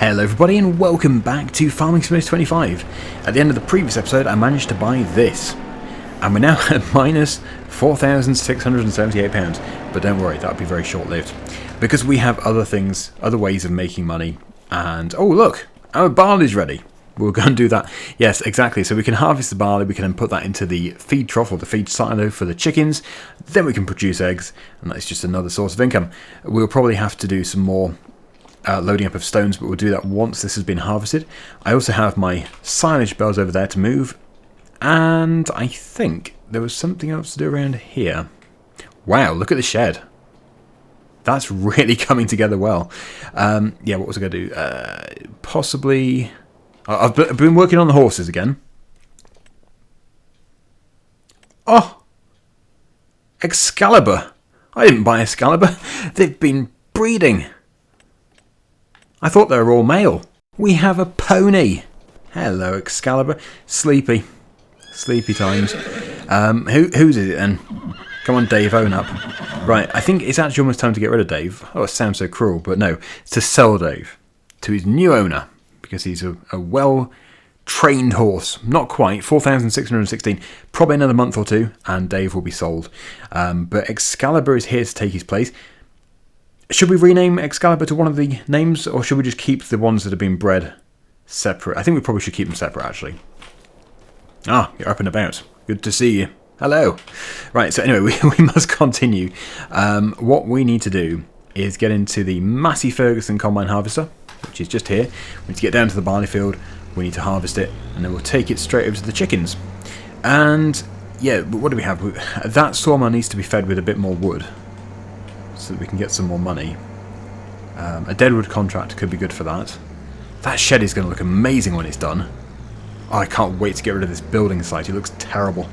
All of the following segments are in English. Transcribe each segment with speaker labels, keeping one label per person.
Speaker 1: Hello everybody and welcome back to Farming Simulator 25. At the end of the previous episode I managed to buy this. And we're now at minus £4,678. But don't worry, that'll be very short-lived. Because we have other things, other ways of making money. And, oh look, our barley's ready. We'll go and do that. Yes, exactly. So we can harvest the barley, we can then put that into the feed trough or the feed silo for the chickens. Then we can produce eggs, and that's just another source of income. We'll probably have to do some more loading up of stones, but we'll do that once this has been harvested. I also have my silage bales over there to move, and I think there was something else to do around here. Wow, look at the shed. That's really coming together well. Yeah, what was I going to do? Possibly... I've been working on the horses again. Oh! Excalibur! I didn't buy Excalibur. They've been breeding. I thought they were all male. We have a pony. Hello, Excalibur. Sleepy. Sleepy times. Whose is it then? Come on, Dave, own up. Right, I think it's actually almost time to get rid of Dave. Oh, it sounds so cruel, but no. It's to sell Dave to his new owner, because he's a well-trained horse. Not quite, 4,616. Probably another month or two, and Dave will be sold. But Excalibur is here to take his place. Should we rename Excalibur to one of the names, or should we just keep the ones that have been bred separate? I think we probably should keep them separate, actually. Ah, you're up and about. Good to see you. Hello. Right, so anyway, we must continue. What we need to do is get into the Massey Ferguson Combine Harvester, which is just here. We need to get down to the barley field, we need to harvest it, and then we'll take it straight over to the chickens. And, yeah, what do we have? That sawmill needs to be fed with a bit more wood, so that we can get some more money. A deadwood contract could be good for that. That shed is going to look amazing when it's done. Oh, I can't wait to get rid of this building site. It looks terrible.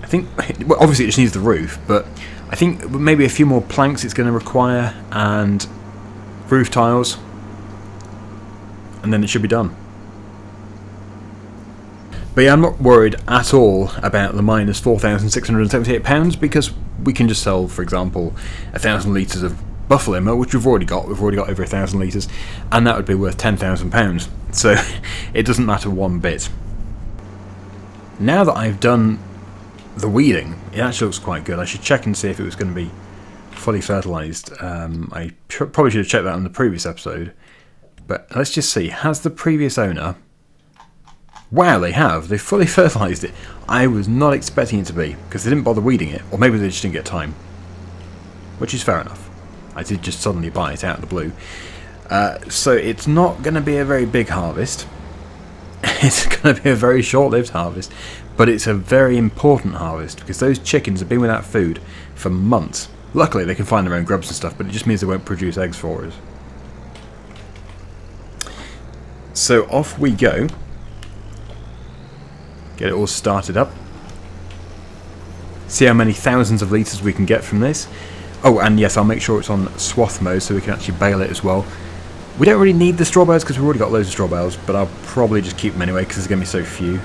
Speaker 1: I think, well, obviously it just needs the roof, but I think maybe a few more planks it's going to require, and roof tiles, and then it should be done. But yeah, I'm not worried at all about the minus £4,678 because we can just sell, for example, 1,000 litres of buffalo milk, which we've already got. We've already got over 1,000 litres, and that would be worth £10,000. So it doesn't matter one bit. Now that I've done the weeding, it actually looks quite good. I should check and see if it was going to be fully fertilised. I probably should have checked that on the previous episode. But let's just see. Has the previous owner... Wow, they have. They fully fertilised it. I was not expecting it to be, because they didn't bother weeding it, or maybe they just didn't get time. Which is fair enough. I did just suddenly buy it out of the blue. So it's not going to be a very big harvest. It's going to be a very short-lived harvest, but it's a very important harvest, because those chickens have been without food for months. Luckily, they can find their own grubs and stuff, but it just means they won't produce eggs for us. So off we go. Get it all started up. See how many thousands of litres we can get from this. Oh, and yes, I'll make sure it's on swath mode so we can actually bale it as well. We don't really need the straw bales because we've already got loads of straw bales, but I'll probably just keep them anyway because there's going to be so few.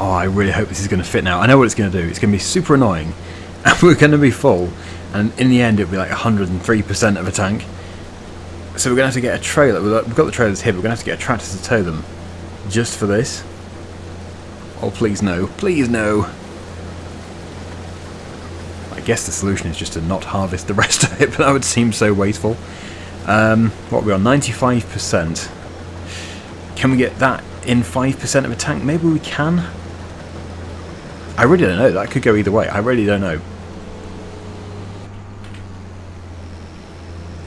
Speaker 1: Oh, I really hope this is going to fit now. I know what it's going to do. It's going to be super annoying. And we're going to be full. And in the end, it'll be like 103% of a tank. So we're going to have to get a trailer. We've got the trailers here, but we're going to have to get a tractor to tow them. Just for this. Oh, please no. Please no. I guess the solution is just to not harvest the rest of it, but that would seem so wasteful. What are we on? 95%. Can we get that in 5% of a tank? Maybe we can. I really don't know. That could go either way. I really don't know.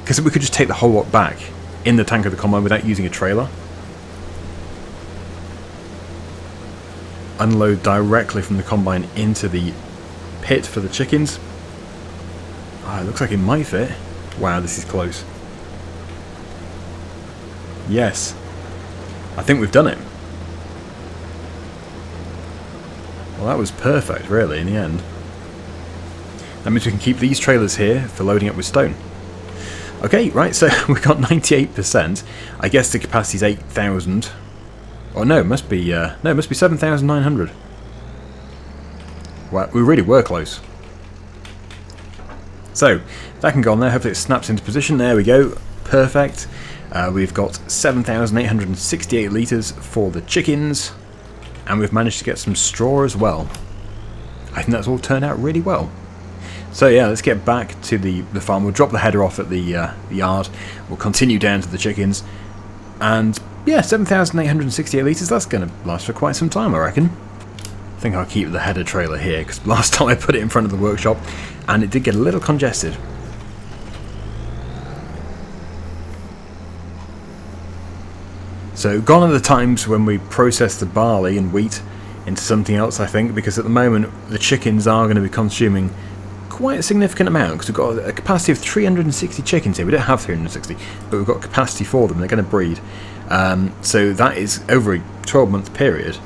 Speaker 1: Because we could just take the whole lot back in the tank of the combine without using a trailer. Unload directly from the combine into the pit for the chickens. Ah, it looks like it might fit. Wow, this is close. Yes. I think we've done it. Well, that was perfect, really, in the end. That means we can keep these trailers here for loading up with stone. Okay, right, so we've got 98%. I guess the capacity is 8,000. Oh no, it must be 7,900. Well, we really were close. So, that can go on there. Hopefully it snaps into position. There we go. Perfect. We've got 7,868 litres for the chickens. And we've managed to get some straw as well. I think that's all turned out really well. So yeah, let's get back to the farm. We'll drop the header off at the yard. We'll continue down to the chickens. And yeah, 7,868 litres. That's going to last for quite some time, I reckon. I think I'll keep the header trailer here, because last time I put it in front of the workshop and it did get a little congested. So gone are the times when we process the barley and wheat into something else, I think, because at the moment the chickens are going to be consuming quite a significant amount, because we've got a capacity of 360 chickens here. We don't have 360, but we've got capacity for them. They're going to breed. So that is over a 12-month period.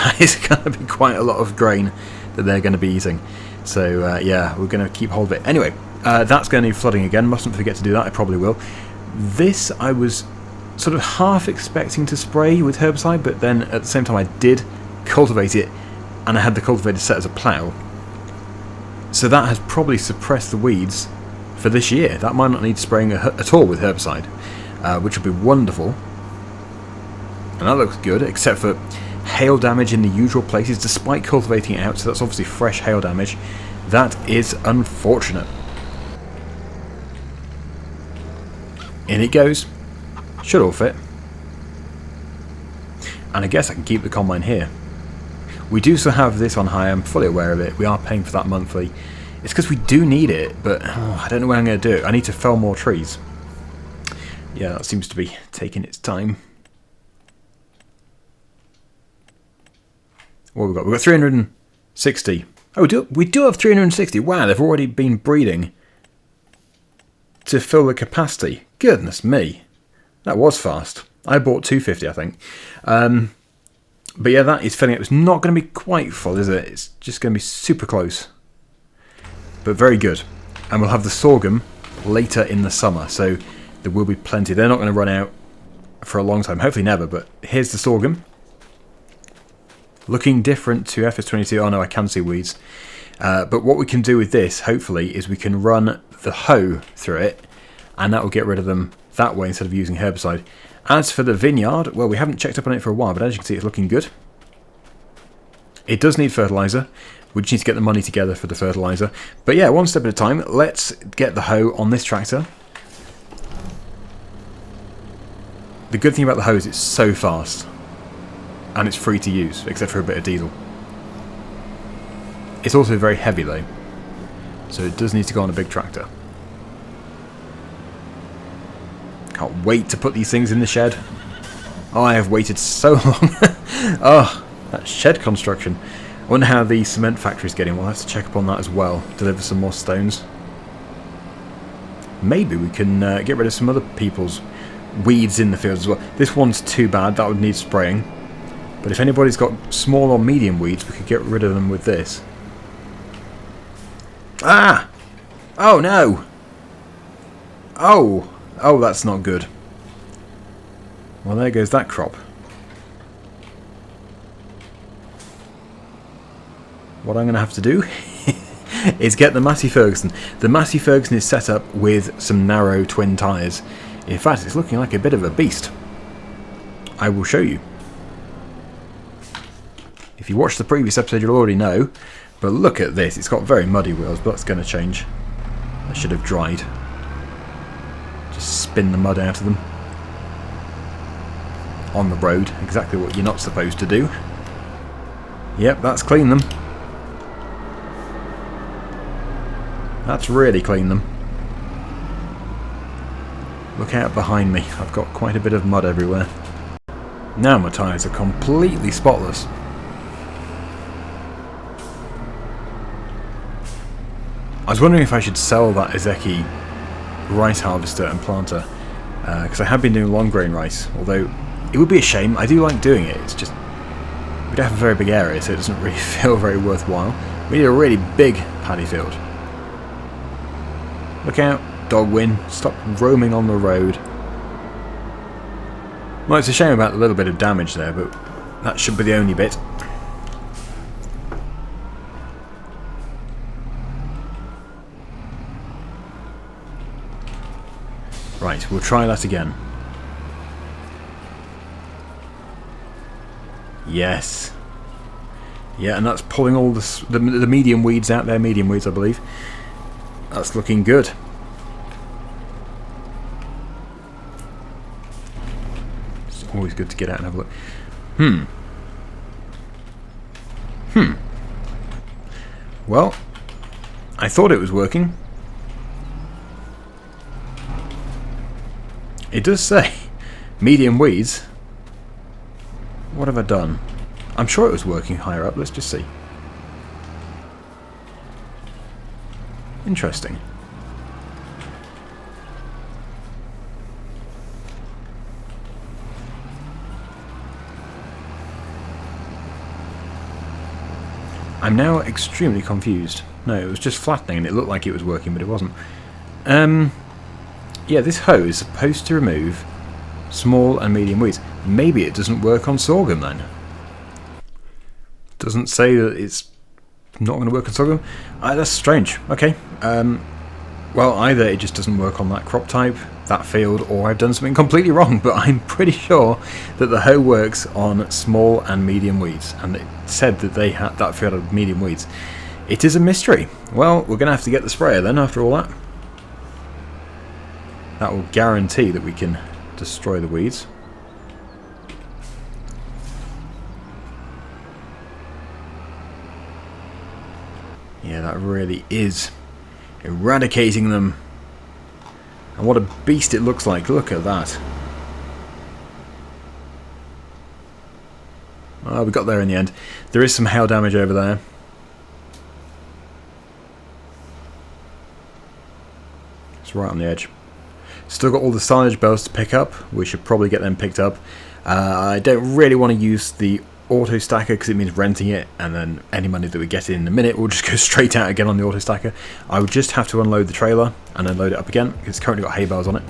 Speaker 1: That is going to be quite a lot of grain that they're going to be eating. So yeah, we're going to keep hold of it. Anyway, that's going to need flooding again. Mustn't forget to do that. I probably will. This I was sort of half expecting to spray with herbicide, but then at the same time I did cultivate it, and I had the cultivator set as a plough. So that has probably suppressed the weeds for this year. That might not need spraying at all with herbicide, which would be wonderful. And that looks good, except for hail damage in the usual places, despite cultivating it out. So that's obviously fresh hail damage. That is unfortunate. In it goes. Should all fit. And I guess I can keep the combine here. We do still have this on hire. I'm fully aware of it. We are paying for that monthly. It's because we do need it, but I don't know when I'm going to do it. I need to fell more trees. Yeah, that seems to be taking its time. What have we got? We've got 360. Oh, we do have 360. Wow, they've already been breeding to fill the capacity. Goodness me. That was fast. I bought 250, I think. But yeah, that is filling up. It's not going to be quite full, is it? It's just going to be super close. But very good. And we'll have the sorghum later in the summer, so there will be plenty. They're not going to run out for a long time. Hopefully never, but here's the sorghum. Looking different to FS22. Oh no, I can see weeds. But what we can do with this, hopefully, is we can run the hoe through it, and that will get rid of them that way instead of using herbicide. As for the vineyard, well, we haven't checked up on it for a while, but as you can see, it's looking good. It does need fertiliser. We just need to get the money together for the fertiliser. But yeah, one step at a time. Let's get the hoe on this tractor. The good thing about the hoe is it's so fast. And it's free to use, except for a bit of diesel. It's also very heavy though. So it does need to go on a big tractor. Can't wait to put these things in the shed. Oh, I have waited so long. Oh, that shed construction. I wonder how the cement factory's getting. We'll have to check up on that as well. Deliver some more stones. Maybe we can get rid of some other people's weeds in the fields as well. This one's too bad. That would need spraying. But if anybody's got small or medium weeds, we could get rid of them with this. Ah! Oh no! Oh! Oh, that's not good. Well, there goes that crop. What I'm going to have to do is get the Massey Ferguson. The Massey Ferguson is set up with some narrow twin tyres. In fact, it's looking like a bit of a beast. I will show you. If you watched the previous episode, you'll already know. But look at this. It's got very muddy wheels, but that's going to change. That should have dried. Just spin the mud out of them. On the road. Exactly what you're not supposed to do. Yep, that's cleaned them. That's really cleaned them. Look out behind me. I've got quite a bit of mud everywhere. Now my tyres are completely spotless. I was wondering if I should sell that Ezeki rice harvester and planter, because I have been doing long grain rice, although it would be a shame. I do like doing it, it's just we don't have a very big area, so it doesn't really feel very worthwhile. We need a really big paddy field. Look out, Daggerwin, stop roaming on the road. Well, it's a shame about the little bit of damage there, but that should be the only bit. Right, we'll try that again. Yes. Yeah, and that's pulling all the medium weeds out there. Medium weeds, I believe. That's looking good. It's always good to get out and have a look. Well, I thought it was working. It does say medium weeds. What have I done? I'm sure it was working higher up. Let's just see. Interesting. I'm now extremely confused. No, it was just flattening and it looked like it was working, but it wasn't. Yeah, this hoe is supposed to remove small and medium weeds. Maybe it doesn't work on sorghum then. Doesn't say that it's not going to work on sorghum. That's strange. Okay. Well, either it just doesn't work on that crop type, that field, or I've done something completely wrong, but I'm pretty sure that the hoe works on small and medium weeds, and it said that they had that field of medium weeds. It is a mystery. Well, we're going to have to get the sprayer then after all that. That will guarantee that we can destroy the weeds. Yeah, that really is eradicating them. And what a beast it looks like. Look at that. Oh, we got there in the end. There is some hail damage over there. It's right on the edge. Still got all the silage bales to pick up. We should probably get them picked up. I don't really want to use the auto stacker because it means renting it, and then any money that we get in a minute will just go straight out again on the auto stacker. I would just have to unload the trailer and then load it up again because it's currently got hay bales on it.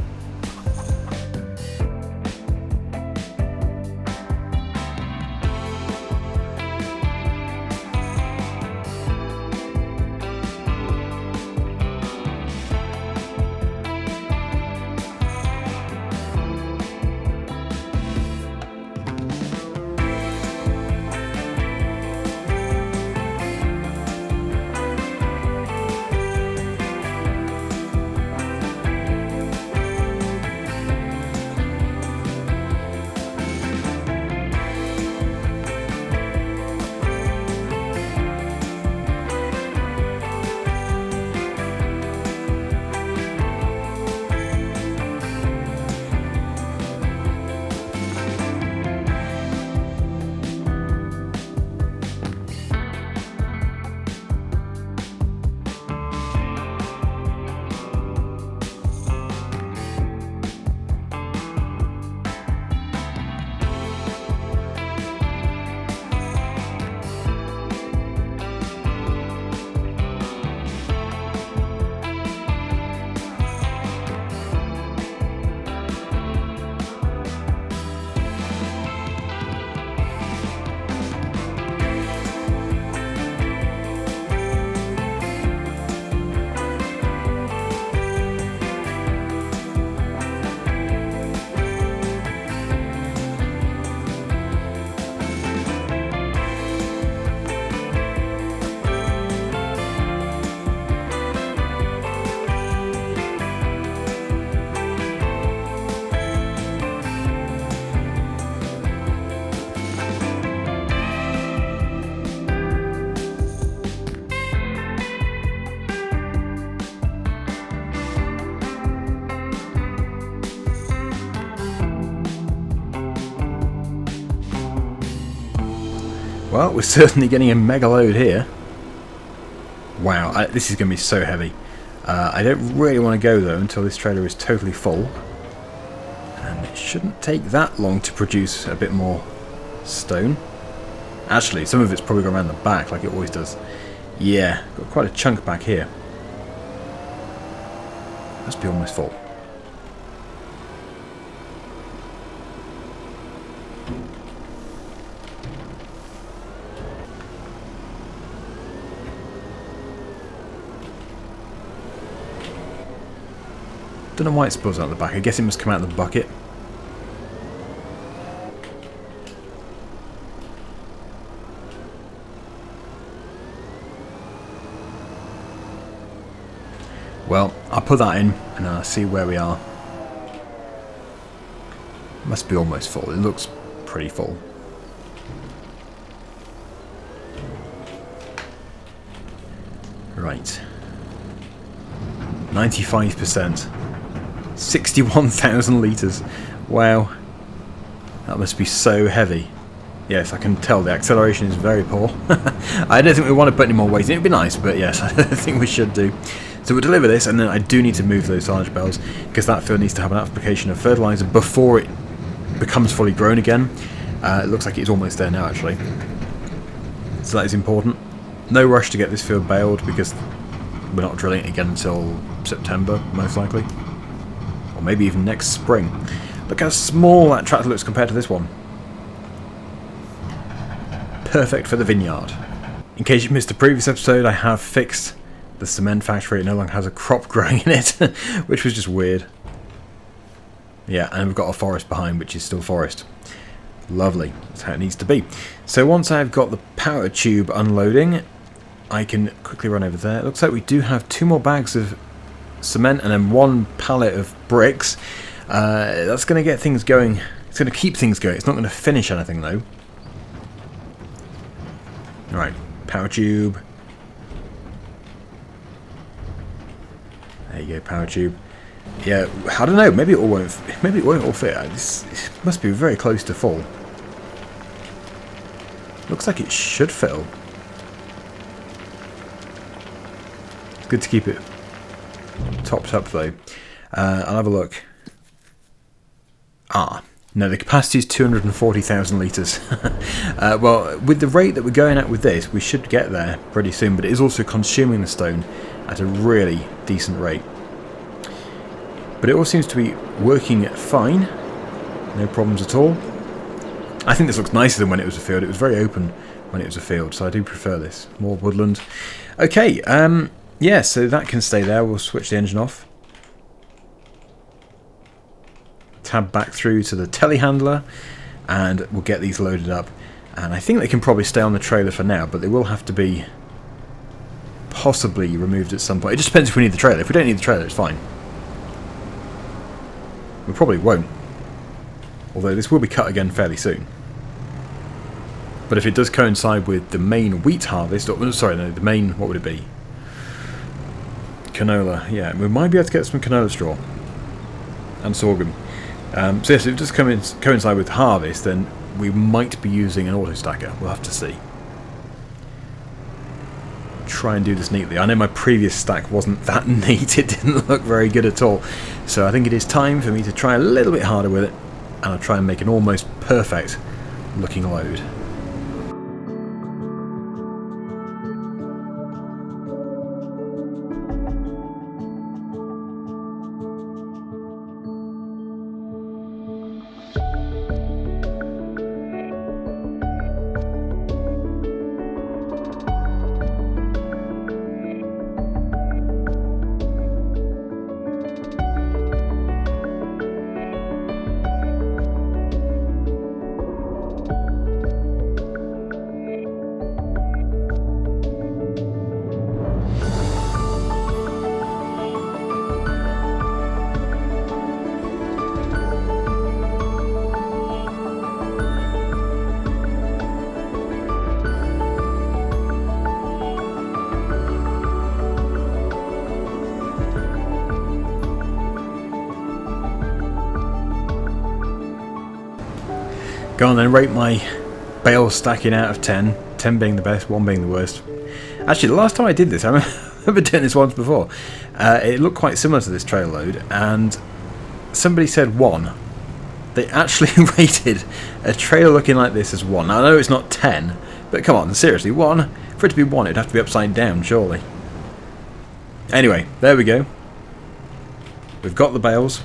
Speaker 1: Well, we're certainly getting a mega load here. Wow, this is going to be so heavy. I don't really want to go though until this trailer is totally full. And it shouldn't take that long to produce a bit more stone. Actually, some of it's probably going around the back like it always does. Yeah, got quite a chunk back here. Must be almost full. Don't know why it spills out the back. I guess it must come out of the bucket. Well, I'll put that in and I'll see where we are. Must be almost full. It looks pretty full. Right. 95%. 61,000 litres. Wow. That must be so heavy. Yes, I can tell the acceleration is very poor. I don't think we want to put any more weight in. It would be nice, but yes, I think we should do. So we'll deliver this, and then I do need to move those silage bales, because that field needs to have an application of fertiliser before it becomes fully grown again. It looks like it's almost there now, actually. So that is important. No rush to get this field baled, because we're not drilling it again until September, most likely. Or maybe even next spring. Look how small that tractor looks compared to this one. Perfect for the vineyard. In case you missed the previous episode, I have fixed the cement factory. It no longer has a crop growing in it, which was just weird. Yeah, and we've got a forest behind, which is still forest. Lovely. That's how it needs to be. So once I've got the power tube unloading, I can quickly run over there. It looks like we do have 2 more bags of cement and then 1 pallet of bricks. That's going to get things going. It's going to keep things going. It's not going to finish anything though. Alright, power tube. There you go, power tube. Yeah, I don't know. Maybe it all won't. Maybe it won't all fit. This must be very close to full. Looks like it should fill. It's good to keep it topped up though. I'll have a look. No, the capacity is 240,000 litres. Well, with the rate that we're going at with this, we should get there pretty soon, but it is also consuming the stone at a really decent rate. But it all seems to be working fine. No problems at all. I think this looks nicer than when it was a field. It was very open when it was a field, so I do prefer this. More woodland. Okay, yeah, so that can stay there. We'll switch the engine off. Tab back through to the telehandler, and we'll get these loaded up. And I think they can probably stay on the trailer for now, but they will have to be possibly removed at some point. It just depends if we need the trailer. If we don't need the trailer, it's fine. We probably won't. Although this will be cut again fairly soon. But if it does coincide with the main wheat harvest, or sorry, no, the main, what would it be? Canola, yeah. We might be able to get some canola straw. And sorghum. So yes, if it does coincide with harvest, then we might be using an auto stacker. We'll have to see. Try and do this neatly. I know my previous stack wasn't that neat. It didn't look very good at all. So I think it is time for me to try a little bit harder with it, and I'll try and make an almost perfect looking load. Go on then, rate my bale stacking out of 10. 10 being the best, 1 being the worst. Actually, the last time I did this, I remember doing this once before. It looked quite similar to this trail load, and somebody said 1. They actually rated a trailer looking like this as 1. Now, I know it's not 10, but come on, seriously, 1? For it to be 1, it'd have to be upside down, surely. Anyway, there we go. We've got the bales.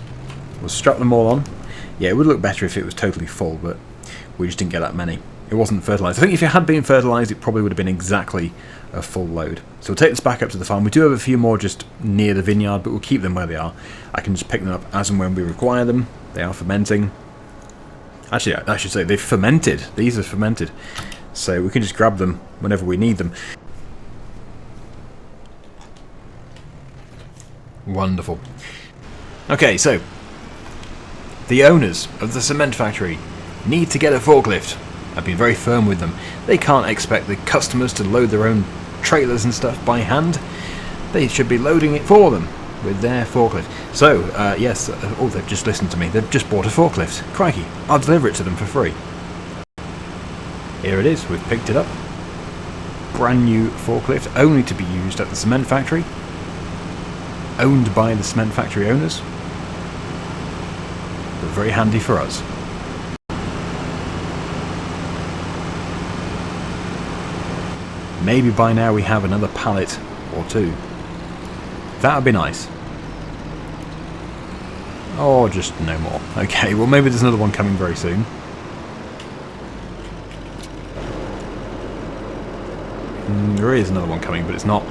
Speaker 1: We'll strap them all on. Yeah, it would look better if it was totally full, but we just didn't get that many. It wasn't fertilised. I think if it had been fertilised, it probably would have been exactly a full load. So we'll take this back up to the farm. We do have a few more just near the vineyard, but we'll keep them where they are. I can just pick them up as and when we require them. They are fermenting. Actually, I should say they've fermented. These are fermented. So we can just grab them whenever we need them. Wonderful. Okay, so the owners of the cement factory need to get a forklift. I've been very firm with them. They can't expect the customers to load their own trailers and stuff by hand. They should be loading it for them with their forklift. So, yes, they've just listened to me. They've just bought a forklift. Crikey, I'll deliver it to them for free. Here it is, we've picked it up. Brand new forklift, only to be used at the cement factory. Owned by the cement factory owners. But very handy for us. Maybe by now we have another pallet or 2. That would be nice. Or just no more. Okay, well maybe there's another one coming very soon. There is another one coming, but it's not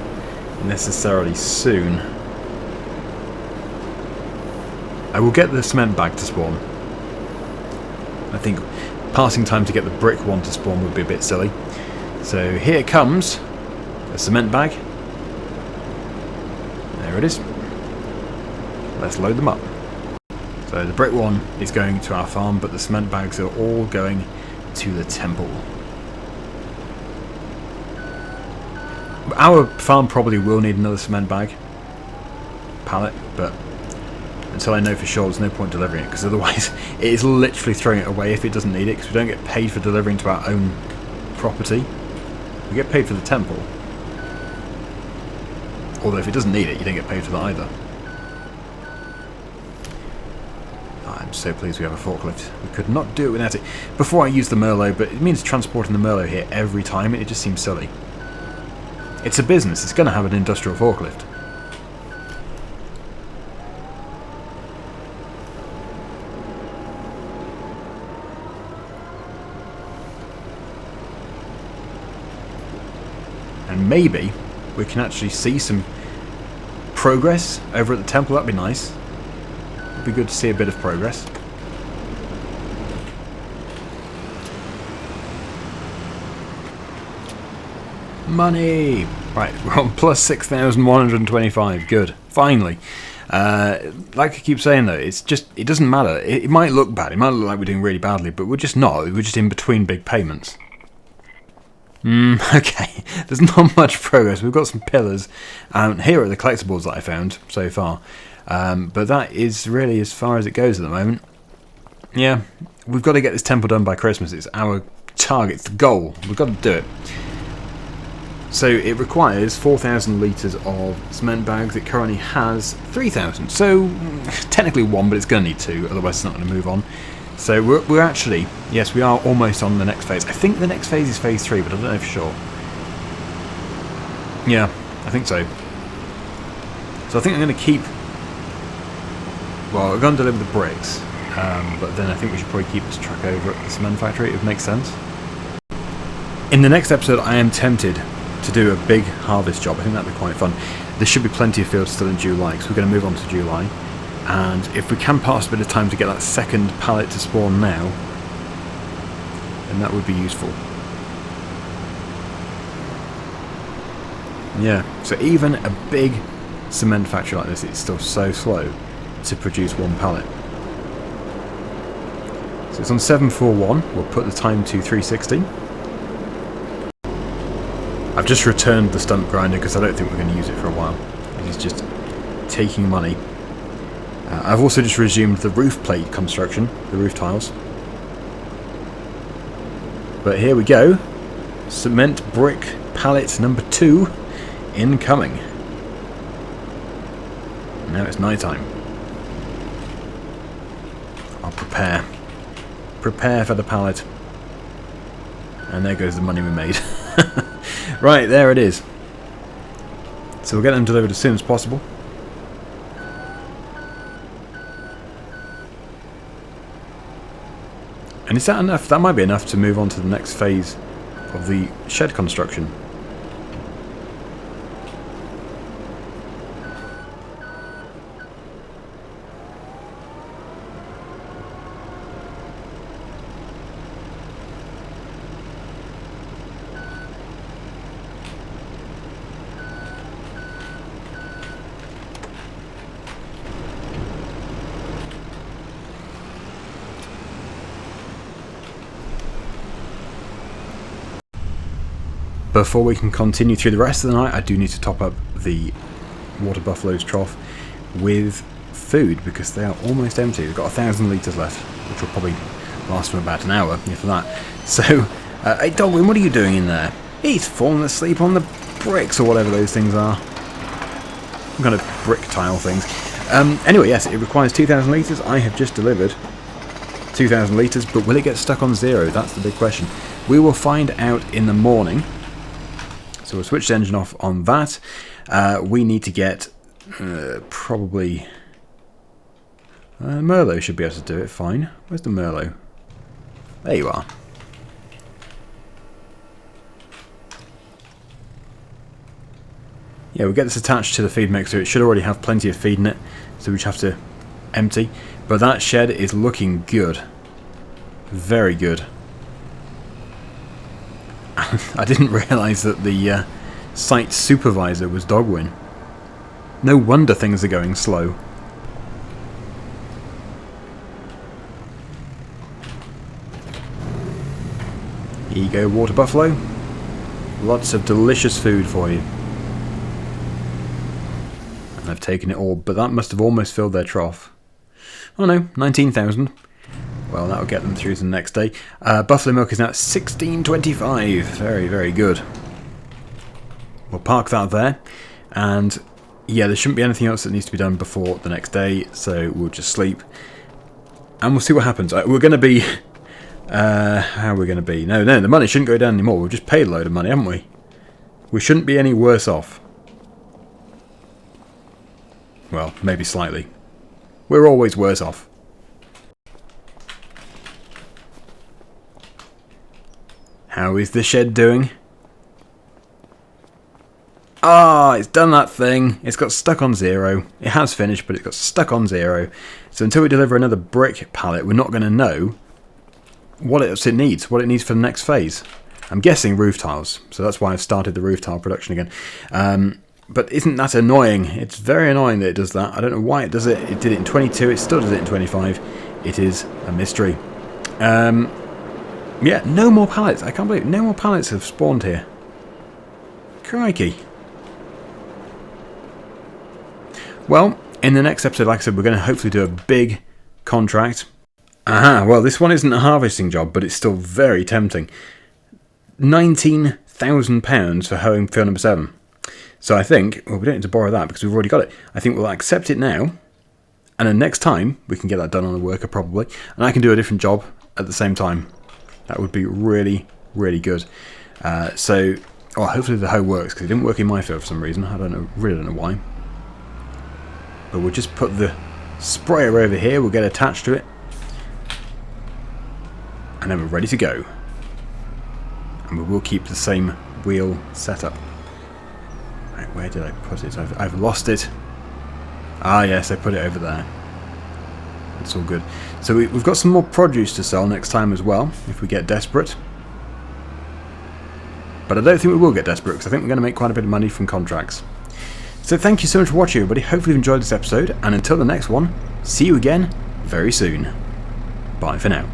Speaker 1: necessarily soon. I will get the cement bag to spawn. I think passing time to get the brick one to spawn would be a bit silly. So here comes a cement bag. There it is. Let's load them up. So the brick one is going to our farm, but the cement bags are all going to the temple. Our farm probably will need another cement bag pallet, but until I know for sure, there's no point delivering it, because otherwise it is literally throwing it away if it doesn't need it, because we don't get paid for delivering to our own property. We get paid for the temple. Although if it doesn't need it, you don't get paid for that either. I'm so pleased we have a forklift. We could not do it without it. Before I use the Merlot, but it means transporting the Merlot here every time. It just seems silly. It's a business. It's going to have an industrial forklift. And maybe we can actually see some progress over at the temple. That'd be nice. It'd be good to see a bit of progress. Money! Right, we're on plus 6,125. Good. Finally. Like I keep saying though, it's just, it doesn't matter. It might look bad. It might look like we're doing really badly, but we're just not. We're just in between big payments. Okay, there's not much progress. We've got some pillars. Here are the collectibles that I found so far. But that is really as far as it goes at the moment. Yeah, we've got to get this temple done by Christmas. It's our target, it's the goal. We've got to do it. So it requires 4,000 litres of cement bags. It currently has 3,000. So technically 1, but it's going to need 2, otherwise it's not going to move on. So we're actually, yes, we are almost on the next phase. I think the next phase is phase 3, but I don't know for sure. Yeah, I think so. So I think I'm going to keep, well, we're going to deliver the bricks, but then I think we should probably keep this truck over at the cement factory. It would make sense. In the next episode, I am tempted to do a big harvest job. I think that'd be quite fun. There should be plenty of fields still in July, because we're going to move on to July. And if we can pass a bit of time to get that second pallet to spawn now, then that would be useful. Yeah, so even a big cement factory like this, it's still so slow to produce 1 pallet. So it's on 741. We'll put the time to 360. I've just returned the stump grinder because I don't think we're going to use it for a while. It is just taking money. I've also just resumed the roof plate construction, the roof tiles. But here we go. Cement brick pallet number 2 incoming. Now it's night time. I'll prepare. Prepare for the pallet. And there goes the money we made. Right, there it is. So we'll get them delivered as soon as possible. And is that enough? That might be enough to move on to the next phase of the shed construction. Before we can continue through the rest of the night, I do need to top up the water buffalo's trough with food because they are almost empty. We've got 1,000 litres left, which will probably last for about an hour, if that. So, hey Daggerwin, what are you doing in there? He's fallen asleep on the bricks or whatever those things are. Some kind of brick tile things. Anyway, yes, it requires 2,000 litres. I have just delivered 2,000 litres, but will it get stuck on 0? That's the big question. We will find out in the morning. So we'll switch the engine off on that. We need to get probably... Merlot should be able to do it fine. Where's the Merlot? There you are. Yeah, we'll get this attached to the feed mixer. It should already have plenty of feed in it, so we just have to empty. But that shed is looking good. Very good. I didn't realise that the site supervisor was Daggerwin. No wonder things are going slow. Here you go, water buffalo. Lots of delicious food for you. And I've taken it all, but that must have almost filled their trough. Oh no, 19,000. Well, that'll get them through to the next day. Buffalo milk is now at 16.25. Very, very good. We'll park that there. And yeah, there shouldn't be anything else that needs to be done before the next day. So we'll just sleep. And we'll see what happens. We're going to be... how are we going to be? No, the money shouldn't go down anymore. We've just paid a load of money, haven't we? We shouldn't be any worse off. Well, maybe slightly. We're always worse off. How is the shed doing? Ah, it's done that thing. It's got stuck on 0. It has finished, but it's got stuck on 0. So until we deliver another brick pallet, we're not going to know what it needs, what it needs for the next phase. I'm guessing roof tiles, so that's why I've started the roof tile production again. But isn't that annoying? It's very annoying that it does that. I don't know why it does it. It did it in 22, it still does it in 25. It is a mystery. Yeah, no more pallets. I can't believe it. No more pallets have spawned here. Crikey. Well, in the next episode, like I said, we're going to hopefully do a big contract. Aha, well, this one isn't a harvesting job, but it's still very tempting. £19,000 for hoeing field number 7. So I think, well, we don't need to borrow that because we've already got it. I think we'll accept it now, and then next time we can get that done on a worker probably, and I can do a different job at the same time. That would be really, really good. So, hopefully the hoe works because it didn't work in my field for some reason. I don't know, really don't know why. But we'll just put the sprayer over here. We'll get attached to it, and then we're ready to go. And we will keep the same wheel setup. Right, where did I put it? I've lost it. Ah, yes, I put it over there. It's all good. So we've got some more produce to sell next time as well, if we get desperate. But I don't think we will get desperate, because I think we're going to make quite a bit of money from contracts. So thank you so much for watching, everybody. Hopefully you've enjoyed this episode, and until the next one, see you again very soon. Bye for now.